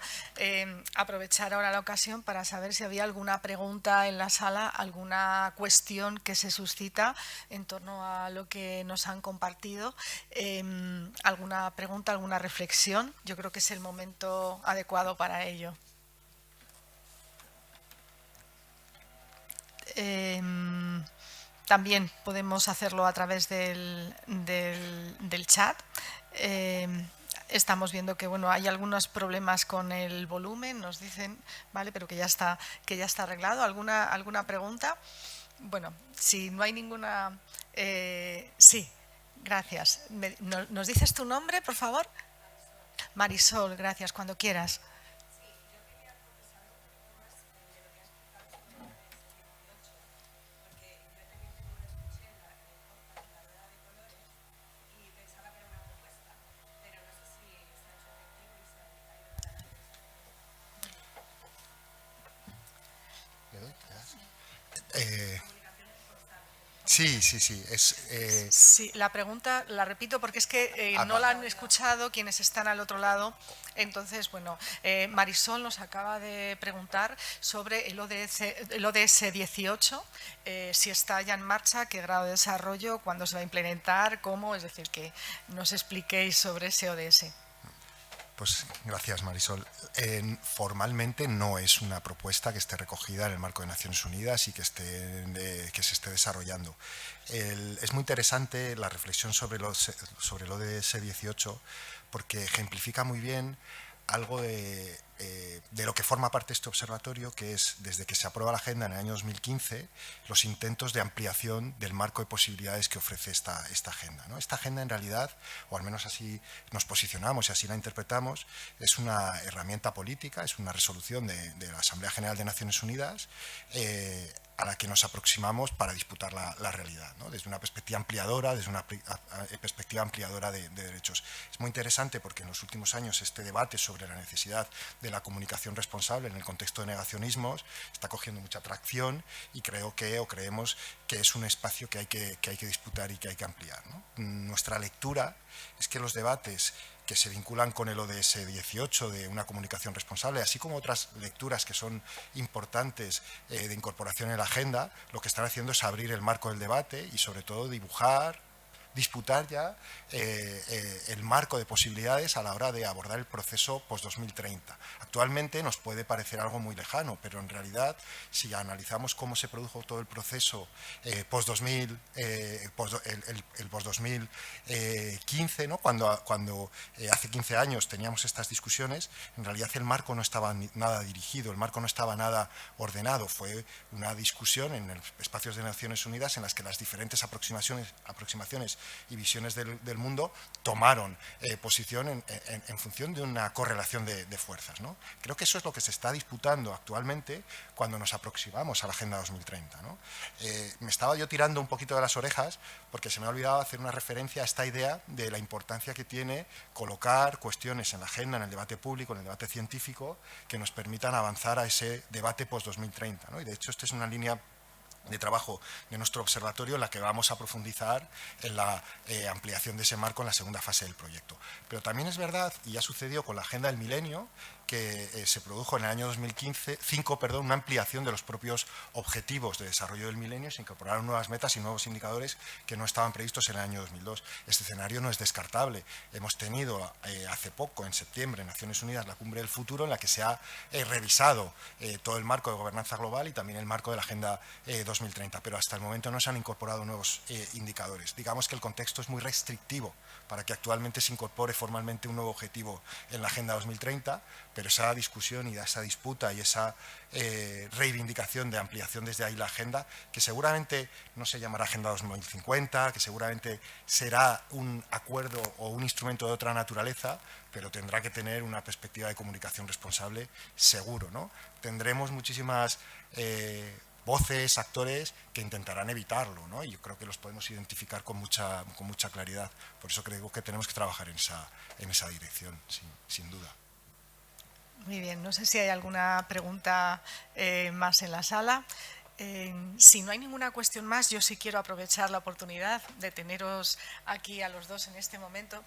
Speaker 2: aprovechar ahora la ocasión para saber si había alguna pregunta en la sala, alguna cuestión que se suscita en torno a lo que nos han compartido, alguna pregunta, alguna reflexión. Yo creo que es el momento adecuado para ello. También podemos hacerlo a través del chat. Estamos viendo que bueno, hay algunos problemas con el volumen, nos dicen, vale, pero que ya está arreglado. ¿Alguna pregunta? Bueno, si no hay ninguna, sí, gracias. ¿Nos dices tu nombre, por favor? Marisol, gracias, cuando quieras.
Speaker 4: Sí.
Speaker 2: Sí, la pregunta la repito porque es que no la han escuchado quienes están al otro lado. Entonces, bueno, Marisol nos acaba de preguntar sobre el ODS 18, si está ya en marcha, qué grado de desarrollo, cuándo se va a implementar, cómo, es decir, que nos expliquéis sobre ese ODS.
Speaker 4: Pues gracias, Marisol. Formalmente no es una propuesta que esté recogida en el marco de Naciones Unidas y que se esté desarrollando. Es muy interesante la reflexión sobre el ODS 18 porque ejemplifica muy bien algo de lo que forma parte de este observatorio, que es, desde que se aprueba la agenda en el año 2015, los intentos de ampliación del marco de posibilidades que ofrece esta agenda, ¿no? Esta agenda, en realidad, o al menos así nos posicionamos y así la interpretamos, es una herramienta política, es una resolución de la Asamblea General de Naciones Unidas a la que nos aproximamos para disputar la realidad, ¿no? Desde una perspectiva ampliadora, de derechos. Es muy interesante porque en los últimos años este debate sobre la necesidad de la comunicación responsable en el contexto de negacionismos está cogiendo mucha atracción y creemos que es un espacio que hay que disputar y que hay que ampliar, ¿no? Nuestra lectura es que los debates que se vinculan con el ODS 18 de una comunicación responsable, así como otras lecturas que son importantes de incorporación en la agenda, lo que están haciendo es abrir el marco del debate y sobre todo disputar ya el marco de posibilidades a la hora de abordar el proceso post-2030. Actualmente nos puede parecer algo muy lejano, pero en realidad, si analizamos cómo se produjo todo el proceso post-2015, ¿no? cuando hace 15 años teníamos estas discusiones, en realidad el marco no estaba nada dirigido, el marco no estaba nada ordenado. Fue una discusión en los espacios de Naciones Unidas en las que las diferentes aproximaciones y visiones del mundo tomaron posición en función de una correlación de fuerzas, ¿no? Creo que eso es lo que se está disputando actualmente cuando nos aproximamos a la Agenda 2030, ¿no? Me estaba yo tirando un poquito de las orejas porque se me ha olvidado hacer una referencia a esta idea de la importancia que tiene colocar cuestiones en la agenda, en el debate público, en el debate científico, que nos permitan avanzar a ese debate post-2030, ¿no? Y de hecho, esta es una línea de trabajo de nuestro observatorio en la que vamos a profundizar en la ampliación de ese marco en la segunda fase del proyecto. Pero también es verdad, y ya sucedió con la Agenda del Milenio, que se produjo en el año 2005 una ampliación de los propios objetivos de desarrollo del milenio, se incorporaron nuevas metas y nuevos indicadores que no estaban previstos en el año 2002. Este escenario no es descartable. Hemos tenido hace poco, en septiembre, en Naciones Unidas, la Cumbre del Futuro, en la que se ha revisado todo el marco de gobernanza global y también el marco de la Agenda 2030, pero hasta el momento no se han incorporado nuevos indicadores. Digamos que el contexto es muy restrictivo para que actualmente se incorpore formalmente un nuevo objetivo en la Agenda 2030, pero esa discusión y esa disputa y esa reivindicación de ampliación desde ahí la agenda, que seguramente no se llamará Agenda 2050, que seguramente será un acuerdo o un instrumento de otra naturaleza, pero tendrá que tener una perspectiva de comunicación responsable seguro, ¿no? Tendremos muchísimas voces, actores que intentarán evitarlo, ¿no? Y yo creo que los podemos identificar con mucha claridad. Por eso creo que tenemos que trabajar en esa dirección, sin duda.
Speaker 2: Muy bien, no sé si hay alguna pregunta más en la sala. Si no hay ninguna cuestión más, yo sí quiero aprovechar la oportunidad de teneros aquí a los dos en este momento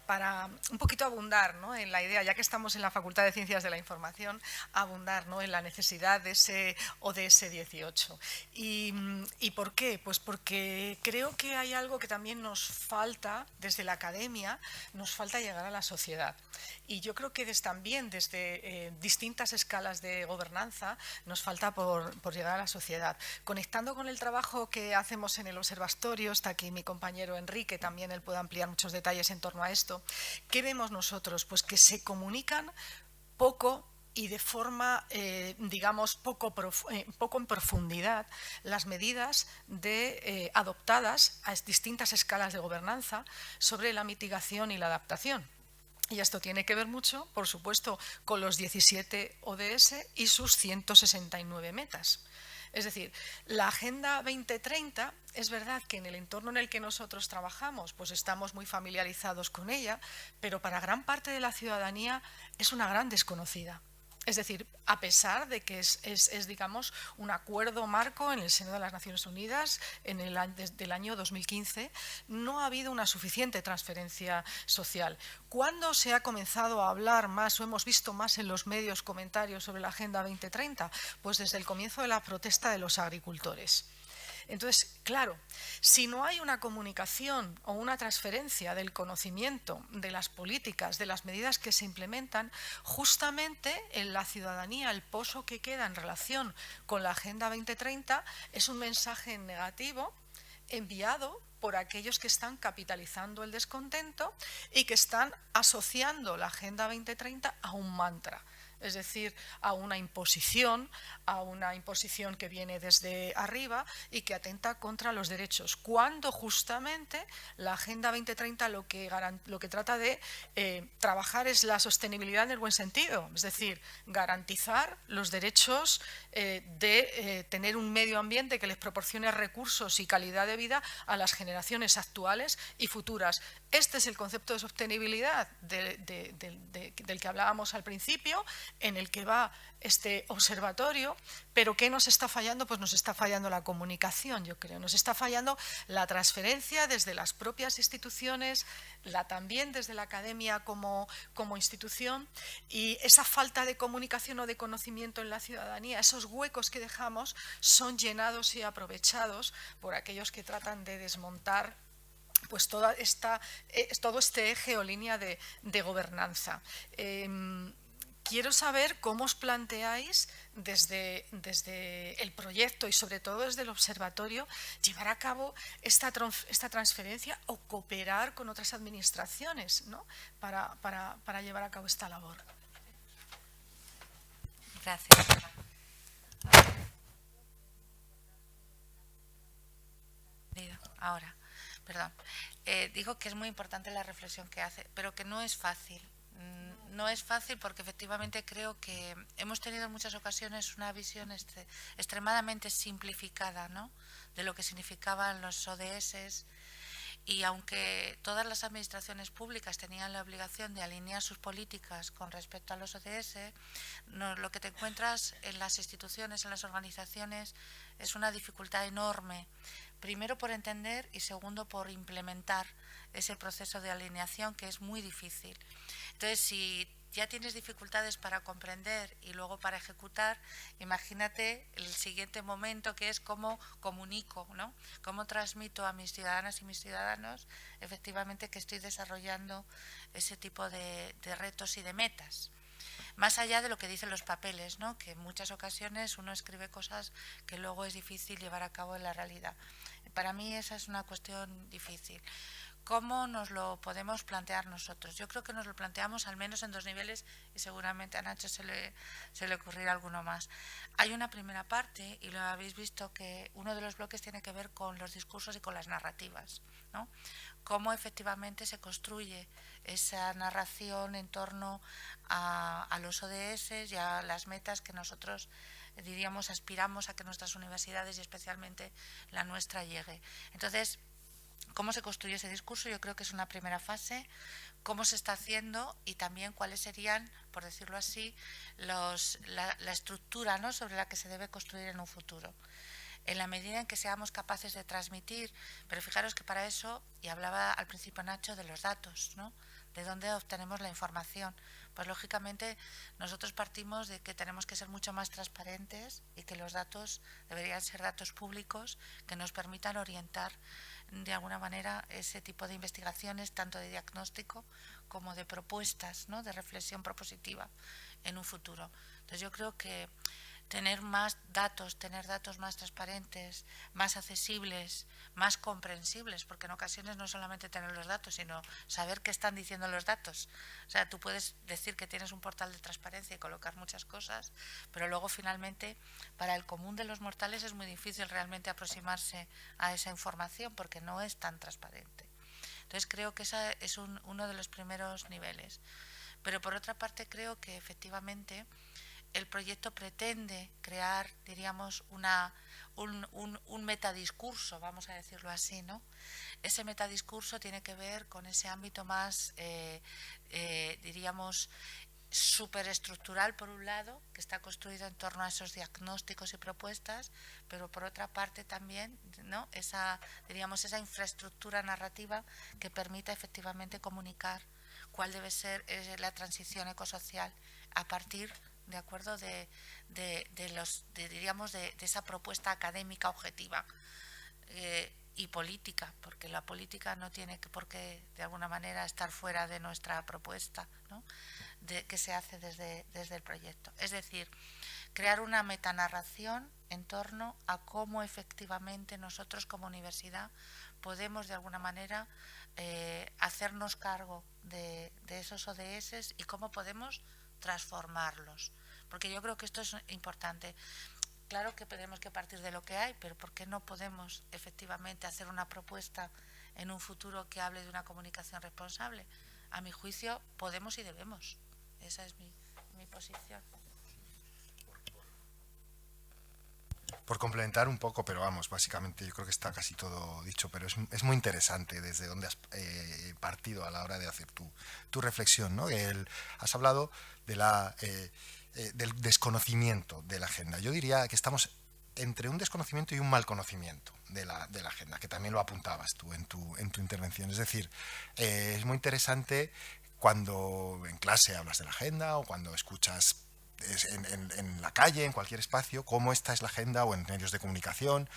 Speaker 2: para un poquito abundar, ¿no?, en la idea, ya que estamos en la Facultad de Ciencias de la Información, abundar, ¿no?, en la necesidad de ese ODS 18. ¿Y por qué? Pues porque creo que hay algo que también nos falta desde la academia, nos falta llegar a la sociedad. Y yo creo que también desde distintas escalas de gobernanza nos falta por llegar a la sociedad. Conectando con el trabajo que hacemos en el observatorio, está aquí mi compañero Enrique, también él puede ampliar muchos detalles en torno a esto. ¿Qué vemos nosotros? Pues que se comunican poco y de forma, digamos, poco en profundidad las medidas adoptadas a distintas escalas de gobernanza sobre la mitigación y la adaptación. Y esto tiene que ver mucho, por supuesto, con los 17 ODS y sus 169 metas. Es decir, la Agenda 2030, es verdad que en el entorno en el que nosotros trabajamos, pues estamos muy familiarizados con ella, pero para gran parte de la ciudadanía es una gran desconocida. Es decir, a pesar de que es digamos, un acuerdo marco en el seno de las Naciones Unidas desde el año 2015, no ha habido una suficiente transferencia social. ¿Cuándo se ha comenzado a hablar más o hemos visto más en los medios comentarios sobre la Agenda 2030? Pues desde el comienzo de la protesta de los agricultores. Entonces, claro, si no hay una comunicación o una transferencia del conocimiento, de las políticas, de las medidas que se implementan, justamente en la ciudadanía el pozo que queda en relación con la Agenda 2030 es un mensaje negativo enviado por aquellos que están capitalizando el descontento y que están asociando la Agenda 2030 a un mantra. Es decir, a una imposición que viene desde arriba y que atenta contra los derechos, cuando justamente la Agenda 2030 lo que trata de trabajar es la sostenibilidad en el buen sentido, es decir, garantizar los derechos de tener un medio ambiente que les proporcione recursos y calidad de vida a las generaciones actuales y futuras. Este es el concepto de sostenibilidad del que hablábamos al principio, en el que va este observatorio, pero ¿qué nos está fallando? Pues nos está fallando la comunicación, yo creo, nos está fallando la transferencia desde las propias instituciones, también desde la academia como institución, y esa falta de comunicación o de conocimiento en la ciudadanía, esos huecos que dejamos son llenados y aprovechados por aquellos que tratan de desmontar pues todo este eje o línea de gobernanza. Quiero saber cómo os planteáis desde el proyecto y sobre todo desde el observatorio llevar a cabo esta transferencia o cooperar con otras administraciones, ¿no?, para llevar a cabo esta labor.
Speaker 3: Gracias. Ahora, perdón. Digo que es muy importante la reflexión que hace, pero que no es fácil. No es fácil porque efectivamente creo que hemos tenido en muchas ocasiones una visión extremadamente simplificada, ¿no?, de lo que significaban los ODS, y aunque todas las administraciones públicas tenían la obligación de alinear sus políticas con respecto a los ODS, lo que te encuentras en las instituciones, en las organizaciones, es una dificultad enorme, primero por entender y segundo por implementar ese proceso de alineación, que es muy difícil. Entonces, si ya tienes dificultades para comprender y luego para ejecutar, imagínate el siguiente momento, que es cómo comunico, ¿no?, cómo transmito a mis ciudadanas y mis ciudadanos efectivamente que estoy desarrollando ese tipo de retos y de metas. Más allá de lo que dicen los papeles, ¿no?, que en muchas ocasiones uno escribe cosas que luego es difícil llevar a cabo en la realidad. Para mí esa es una cuestión difícil. ¿Cómo nos lo podemos plantear nosotros? Yo creo que nos lo planteamos al menos en dos niveles y seguramente a Nacho se le ocurrirá alguno más. Hay una primera parte, y lo habéis visto, que uno de los bloques tiene que ver con los discursos y con las narrativas, ¿no? Cómo efectivamente se construye esa narración en torno a los ODS y a las metas que nosotros diríamos, aspiramos a que nuestras universidades y especialmente la nuestra llegue. Entonces, ¿cómo se construye ese discurso? Yo creo que es una primera fase. ¿Cómo se está haciendo? Y también cuáles serían, por decirlo así, la estructura, ¿no?, sobre la que se debe construir en un futuro. En la medida en que seamos capaces de transmitir, pero fijaros que para eso, y hablaba al principio Nacho de los datos, ¿no?, de dónde obtenemos la información. Pues lógicamente nosotros partimos de que tenemos que ser mucho más transparentes y que los datos deberían ser datos públicos que nos permitan orientar de alguna manera ese tipo de investigaciones, tanto de diagnóstico como de propuestas, ¿no?, de reflexión propositiva en un futuro. Entonces yo creo que tener datos más transparentes, más accesibles, más comprensibles, porque en ocasiones no solamente tener los datos, sino saber qué están diciendo los datos. O sea, tú puedes decir que tienes un portal de transparencia y colocar muchas cosas, pero luego finalmente para el común de los mortales es muy difícil realmente aproximarse a esa información porque no es tan transparente. Entonces creo que ese es uno de los primeros niveles. Pero por otra parte creo que efectivamente el proyecto pretende crear, diríamos, un metadiscurso, vamos a decirlo así, ¿no? Ese metadiscurso tiene que ver con ese ámbito más, diríamos, superestructural por un lado, que está construido en torno a esos diagnósticos y propuestas, pero por otra parte también, ¿no?, esa infraestructura narrativa que permita efectivamente comunicar cuál debe ser la transición ecosocial a partir, de acuerdo, de esa propuesta académica objetiva y política, porque la política no tiene por qué de alguna manera estar fuera de nuestra propuesta, ¿no?, que se hace desde el proyecto. Es decir, crear una metanarración en torno a cómo efectivamente nosotros como universidad podemos de alguna manera hacernos cargo de esos ODS y cómo podemos transformarlos, porque yo creo que esto es importante. Claro que tenemos que partir de lo que hay, pero ¿por qué no podemos efectivamente hacer una propuesta en un futuro que hable de una comunicación responsable? A mi juicio podemos y debemos. Esa es mi posición.
Speaker 4: Por complementar un poco, pero vamos, básicamente yo creo que está casi todo dicho, pero es muy interesante desde dónde has partido a la hora de hacer tu reflexión, ¿no? Has hablado del desconocimiento de la agenda. Yo diría que estamos entre un desconocimiento y un mal conocimiento de la agenda, que también lo apuntabas tú en tu intervención. Es decir, es muy interesante cuando en clase hablas de la agenda o cuando escuchas en la calle, en cualquier espacio, cómo esta es la agenda o en medios de comunicación.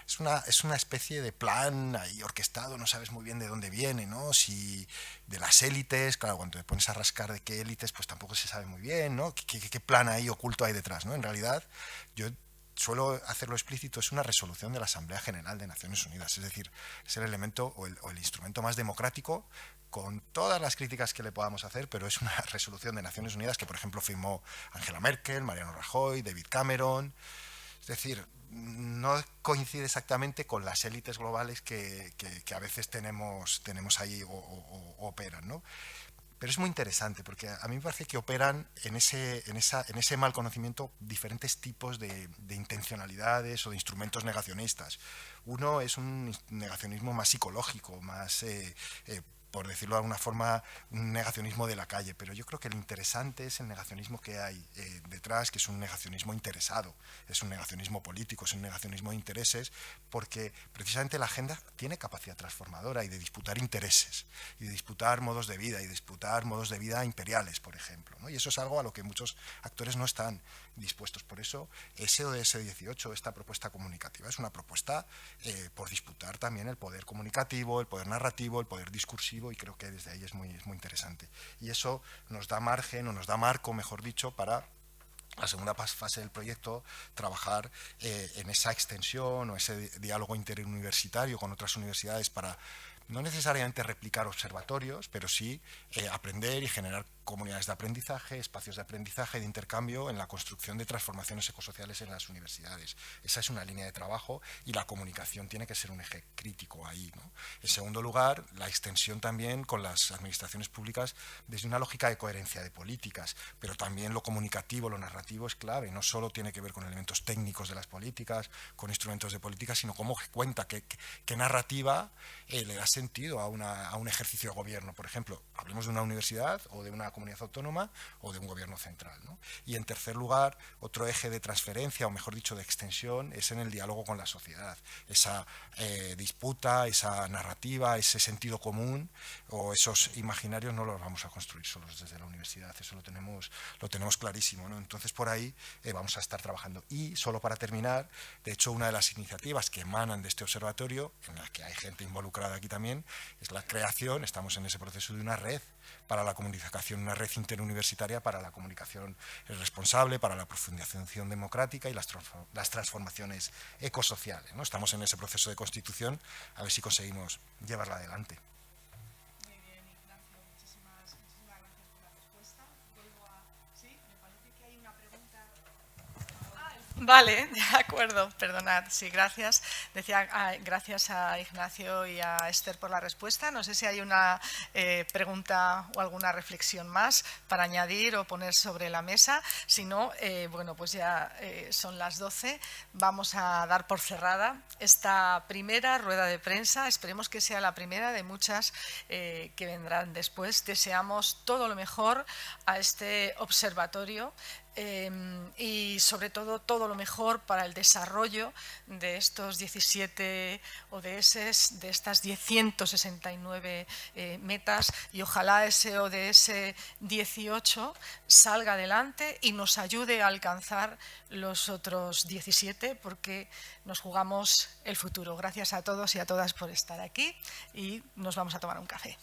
Speaker 4: Es una especie de plan ahí orquestado, no sabes muy bien de dónde viene, ¿no? Si de las élites, claro, cuando te pones a rascar de qué élites, pues tampoco se sabe muy bien, ¿no? ¿Qué plan ahí oculto hay detrás, ¿no? En realidad, yo suelo hacerlo explícito, es una resolución de la Asamblea General de Naciones Unidas, es decir, es el elemento o el instrumento más democrático, con todas las críticas que le podamos hacer, pero es una resolución de Naciones Unidas que, por ejemplo, firmó Angela Merkel, Mariano Rajoy, David Cameron. Es decir, no coincide exactamente con las élites globales que a veces tenemos ahí o operan, ¿no? Pero es muy interesante porque a mí me parece que operan en ese mal conocimiento diferentes tipos de intencionalidades o de instrumentos negacionistas. Uno es un negacionismo más psicológico, más por decirlo de alguna forma, un negacionismo de la calle, pero yo creo que lo interesante es el negacionismo que hay detrás, que es un negacionismo interesado, es un negacionismo político, es un negacionismo de intereses, porque precisamente la agenda tiene capacidad transformadora y de disputar intereses, y de disputar modos de vida, y de disputar modos de vida imperiales, por ejemplo, ¿no? Y eso es algo a lo que muchos actores no están dispuestos. Por eso, ese ODS 18, esta propuesta comunicativa, es una propuesta por disputar también el poder comunicativo, el poder narrativo, el poder discursivo, y creo que desde ahí es muy interesante. Y eso nos da margen, o nos da marco, mejor dicho, para la segunda fase del proyecto, trabajar en esa extensión o ese diálogo interuniversitario con otras universidades para no necesariamente replicar observatorios, pero sí aprender y generar comunidades de aprendizaje, espacios de aprendizaje, de intercambio en la construcción de transformaciones ecosociales en las universidades. Esa es una línea de trabajo y la comunicación tiene que ser un eje crítico ahí, ¿no? En segundo lugar, la extensión también con las administraciones públicas desde una lógica de coherencia de políticas, pero también lo comunicativo, lo narrativo es clave. No solo tiene que ver con elementos técnicos de las políticas, con instrumentos de política, sino cómo cuenta, qué narrativa le da sentido a un ejercicio de gobierno. Por ejemplo, hablemos de una universidad o de una comunidad autónoma o de un gobierno central, ¿no? Y en tercer lugar, otro eje de transferencia, o mejor dicho, de extensión, es en el diálogo con la sociedad. Esa disputa, esa narrativa, ese sentido común o esos imaginarios no los vamos a construir solos desde la universidad, eso lo tenemos clarísimo, ¿no? Entonces por ahí vamos a estar trabajando. Y solo para terminar, de hecho una de las iniciativas que emanan de este observatorio, en la que hay gente involucrada aquí también, es la creación, estamos en ese proceso de una red para la comunicación, una red interuniversitaria para la comunicación responsable, para la profundización democrática y las transformaciones ecosociales, ¿no? Estamos en ese proceso de constitución, a ver si conseguimos llevarla adelante.
Speaker 2: Muy bien, Ignacio, muchísimas gracias por la respuesta. Sí, me parece que hay una pregunta. Vale, de acuerdo, perdonad, sí, gracias. Decía, gracias a Ignacio y a Esther por la respuesta. No sé si hay una pregunta o alguna reflexión más para añadir o poner sobre la mesa. Si no, bueno, pues ya son las 12. Vamos a dar por cerrada esta primera rueda de prensa. Esperemos que sea la primera de muchas que vendrán después. Deseamos todo lo mejor a este observatorio. Y sobre todo lo mejor para el desarrollo de estos 17 ODS, de estas 169 metas, y ojalá ese ODS 18 salga adelante y nos ayude a alcanzar los otros 17, porque nos jugamos el futuro. Gracias a todos y a todas por estar aquí y nos vamos a tomar un café.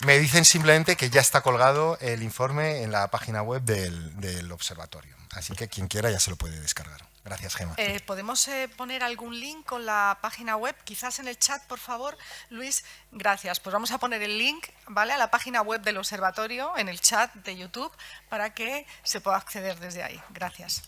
Speaker 4: Me dicen simplemente que ya está colgado el informe en la página web del observatorio, así que quien quiera ya se lo puede descargar. Gracias, Gemma.
Speaker 2: ¿Podemos poner algún link con la página web? Quizás en el chat, por favor. Luis, gracias. Pues vamos a poner el link, ¿vale?, a la página web del observatorio en el chat de YouTube para que se pueda acceder desde ahí. Gracias.